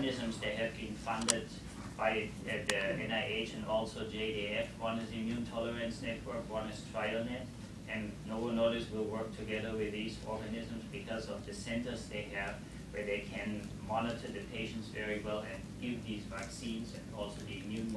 organisms that have been funded by the NIH and also JDF. One is Immune Tolerance Network, one is TrialNet, and Novo Nordisk will work together with these organisms because of the centers they have where they can monitor the patients very well and give these vaccines, and also the immune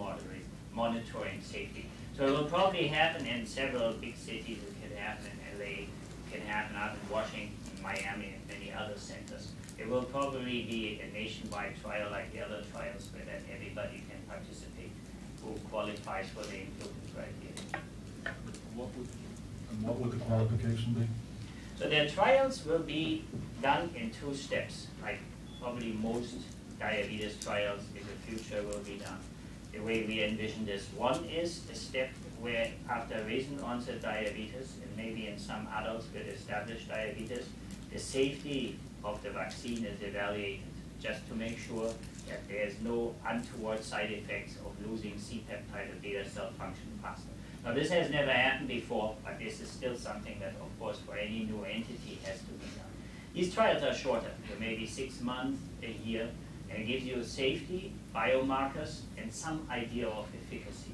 monitoring safety. So it will probably happen in several big cities. It can happen in LA, it can happen out in Washington, Miami, and many other centers. It will probably be a nationwide trial like the other trials where then everybody can participate who qualifies for the inclusion criteria. What would the qualification be? So the trials will be done in 2 steps, like probably most diabetes trials in the future will be done. The way we envision this, one is a step where after recent onset diabetes, and maybe in some adults with established diabetes, the safety of the vaccine is evaluated just to make sure that there's no untoward side effects of losing C-peptide or beta cell function faster. Now this has never happened before, but this is still something that, of course, for any new entity has to be done. These trials are shorter, they may be 6 months, a year, and it gives you safety, biomarkers, and some idea of efficacy.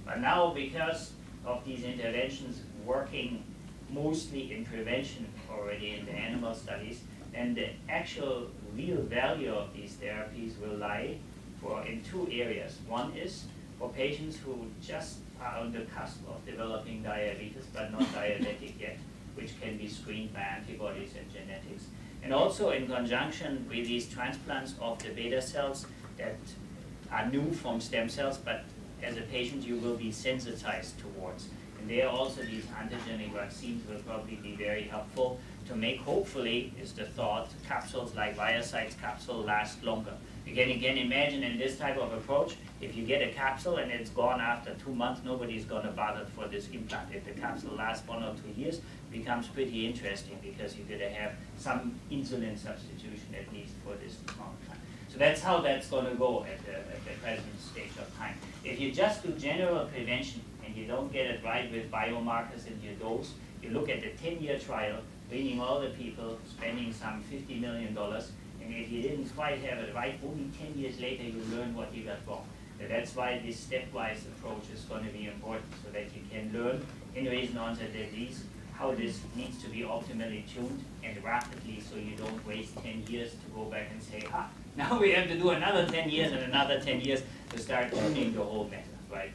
But now, because of these interventions working mostly in prevention already in the animal studies, then the actual real value of these therapies will lie in 2 areas. One is for patients who just are on the cusp of developing diabetes but not diabetic yet, which can be screened by antibodies and genetics. And also in conjunction with these transplants of the beta cells that are new from stem cells, but as a patient you will be sensitized towards. And there also these antigenic vaccines will probably be very helpful to make, hopefully, is the thought, capsules like ViaCyte's capsule last longer. You can imagine in this type of approach, if you get a capsule and it's gone after 2 months, nobody's going to bother for this implant. If the capsule lasts 1 or 2 years, it becomes pretty interesting because you're going to have some insulin substitution at least for this amount of time. So that's how that's going to go at the present stage of time. If you just do general prevention and you don't get it right with biomarkers in your dose, you look at the 10-year trial, bringing all the people, spending some $50 million, and if you didn't quite have it right, only 10 years later you learn what you got wrong. So that's why this stepwise approach is going to be important, so that you can learn in recent onset disease how this needs to be optimally tuned and rapidly, so you don't waste 10 years to go back and say, now we have to do another 10 years and another 10 years to start tuning the whole method, right?